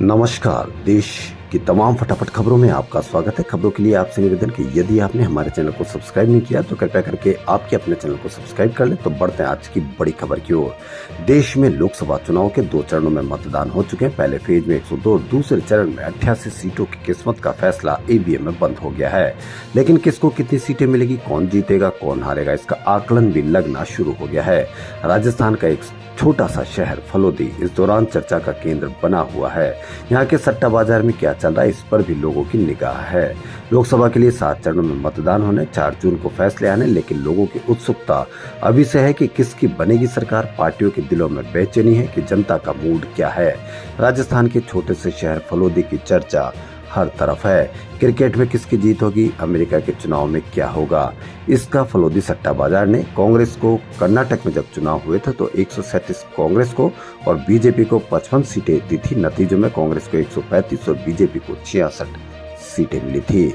नमस्कार। देश की तमाम फटाफट खबरों में आपका स्वागत है। खबरों के लिए आपसे निवेदन कि यदि आपने हमारे चैनल को सब्सक्राइब नहीं किया तो कृपया करके आपके अपने चैनल को सब्सक्राइब कर लें। तो बढ़ते हैं आज की बड़ी खबर की ओर। देश में लोकसभा चुनाव के 2 चरणों में मतदान हो चुके हैं। पहले फेज में 102 और दूसरे चरण में 88 सीटों की किस्मत का फैसला ईवीएम में बंद हो गया है। लेकिन किसको कितनी सीटें मिलेगी, कौन जीतेगा, कौन हारेगा, इसका आकलन भी लगना शुरू हो गया है। राजस्थान का एक छोटा सा शहर फलोदी इस दौरान चर्चा का केंद्र बना हुआ है। यहाँ के सट्टा बाजार में क्या चल रहा है, इस पर भी लोगों की निगाह है। लोकसभा के लिए 7 चरणों में मतदान होने, 4 जून को फैसले आने, लेकिन लोगों की उत्सुकता अभी से है कि किसकी बनेगी सरकार। पार्टियों के दिलों में बेचैनी है कि जनता का मूड क्या है। राजस्थान के छोटे से शहर फलोदी की चर्चा हर तरफ है। क्रिकेट में किसकी जीत होगी, अमेरिका के चुनाव में क्या होगा, इसका फलोदी सट्टा बाजार ने कांग्रेस को कर्नाटक में जब चुनाव हुए थे तो 137 कांग्रेस को और बीजेपी को 55 सीटें दी थी। नतीजों में कांग्रेस को 135 और बीजेपी को 66 सीटें मिली थी।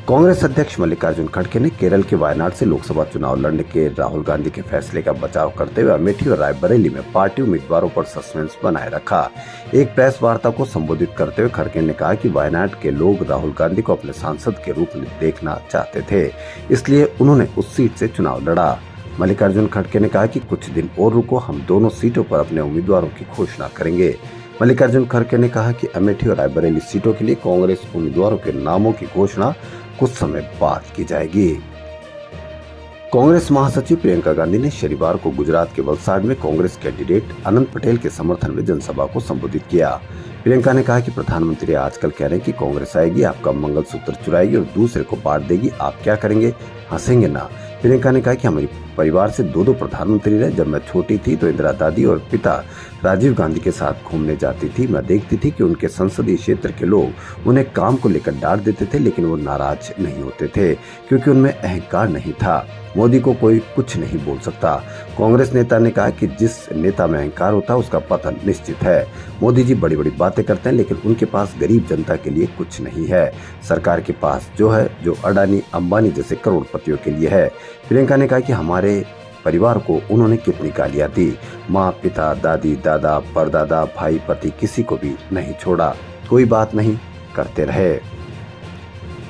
कांग्रेस अध्यक्ष मल्लिकार्जुन खड़गे ने केरल के वायनाड से लोकसभा चुनाव लड़ने के राहुल गांधी के फैसले का बचाव करते हुए अमेठी और रायबरेली में पार्टी उम्मीदवारों पर सस्पेंस बनाए रखा। एक प्रेस वार्ता को संबोधित करते हुए खड़गे ने कहा कि वायनाड के लोग राहुल गांधी को अपने सांसद के रूप में देखना चाहते थे, इसलिए उन्होंने उस सीट से चुनाव लड़ा। मल्लिकार्जुन खड़गे ने कहा कि कुछ दिन और रुको, हम दोनों सीटों पर अपने उम्मीदवारों की घोषणा करेंगे। मल्लिकार्जुन खड़गे ने कहा कि अमेठी और रायबरेली सीटों के लिए कांग्रेस उम्मीदवारों के नामों की घोषणा कुछ समय बाद की जाएगी। कांग्रेस महासचिव प्रियंका गांधी ने शनिवार को गुजरात के वलसाड में कांग्रेस कैंडिडेट अनंत पटेल के समर्थन में जनसभा को संबोधित किया। प्रियंका ने कहा कि प्रधानमंत्री आजकल कह रहे हैं कि कांग्रेस आएगी, आपका मंगलसूत्र चुराएगी और दूसरे को बांट देगी, आप क्या करेंगे, हंसेंगे ना। प्रियंका ने कहा कि हमारे परिवार से 2 प्रधानमंत्री रहे। जब मैं छोटी थी तो इंदिरा दादी और पिता राजीव गांधी के साथ घूमने जाती थी। मैं देखती थी कि उनके संसदीय क्षेत्र के लोग उन्हें काम को लेकर डांट देते थे, लेकिन वो नाराज नहीं होते थे क्योंकि उनमें अहंकार नहीं था। मोदी को कोई कुछ नहीं बोल सकता। कांग्रेस नेता ने कहा कि जिस नेता में अहंकार होता है उसका पतन निश्चित है। मोदी जी बड़ी बड़ी बातें करते हैं, लेकिन उनके पास गरीब जनता के लिए कुछ नहीं है। सरकार के पास जो है, जो अडानी अंबानी जैसे करोड़पतियों के लिए है। प्रियंका ने कहा कि हमारे परिवार को उन्होंने कितनी गालियां दी, माँ, पिता, दादी, दादा, परदादा, भाई, पति, किसी को भी नहीं छोड़ा, कोई बात नहीं करते रहे।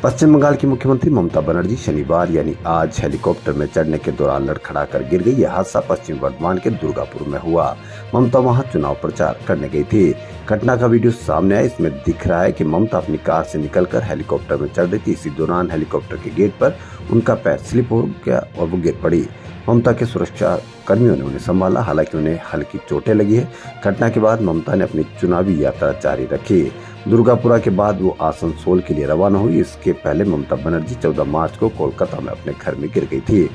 पश्चिम बंगाल की मुख्यमंत्री ममता बनर्जी शनिवार यानी आज हेलीकॉप्टर में चढ़ने के दौरान लड़खड़ाकर गिर गई। यह हादसा पश्चिम बर्धमान के दुर्गापुर में हुआ। ममता वहां चुनाव प्रचार करने गई थी। घटना का वीडियो सामने आया। इसमें दिख रहा है कि ममता अपनी कार से निकलकर हेलीकॉप्टर में चढ़ रही थी। इसी दौरान हेलीकॉप्टर के गेट पर उनका पैर स्लिप हो गया और वो गिर पड़ी। ममता के सुरक्षा कर्मियों ने उन्हें संभाला, हालांकि उन्हें हल्की चोटें लगी है। घटना के बाद ममता ने अपनी चुनावी यात्रा जारी रखी। दुर्गापुरा के बाद वो आसनसोल के लिए रवाना हुई। इसके पहले ममता बनर्जी 14 मार्च को कोलकाता में अपने घर में गिर गई थी।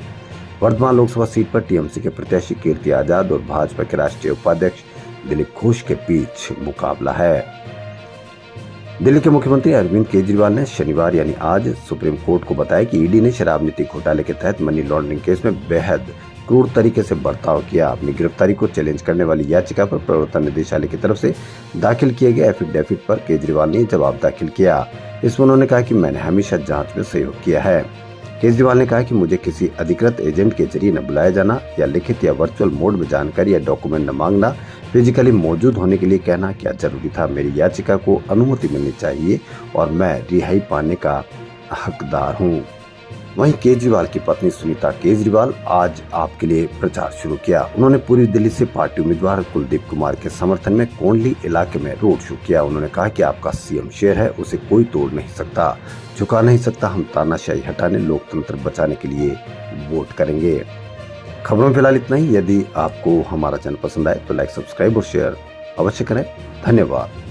वर्धमान लोकसभा सीट पर टीएमसी के प्रत्याशी कीर्ति आजाद और भाजपा के राष्ट्रीय उपाध्यक्ष दिलीप घोष के बीच मुकाबला है। दिल्ली के मुख्यमंत्री अरविंद केजरीवाल ने शनिवार यानी आज सुप्रीम कोर्ट को बताया कि ईडी ने शराब नीति घोटाले के तहत मनी लॉन्ड्रिंग केस में बेहद क्रूर तरीके से बर्ताव किया। अपनी गिरफ्तारी को चैलेंज करने वाली याचिका पर प्रवर्तन निदेशालय की तरफ से दाखिल किए गए एफिडेविट पर केजरीवाल ने जवाब दाखिल किया। इसमें उन्होंने कहा कि मैंने हमेशा जांच में सहयोग किया है। केजरीवाल ने कहा कि मुझे किसी अधिकृत एजेंट के जरिए न बुलाया जाना या लिखित या वर्चुअल मोड में जानकारी या डॉक्यूमेंट न मांगना, फिजिकली मौजूद होने के लिए कहना क्या जरूरी था। मेरी याचिका को अनुमति मिलनी चाहिए और मैं रिहाई पाने का हकदार हूँ। वहीं केजरीवाल की पत्नी सुनीता केजरीवाल आज आपके लिए प्रचार शुरू किया। उन्होंने पूरी दिल्ली से पार्टी उम्मीदवार कुलदीप कुमार के समर्थन में कोंडली इलाके में रोड शो किया। उन्होंने कहा कि आपका सीएम शेर है, उसे कोई तोड़ नहीं सकता, झुका नहीं सकता। हम तानाशाही हटाने, लोकतंत्र बचाने के लिए वोट करेंगे। खबरों में फिलहाल इतना ही। यदि आपको हमारा चैनल पसंद आए तो लाइक, सब्सक्राइब और शेयर अवश्य करें। धन्यवाद।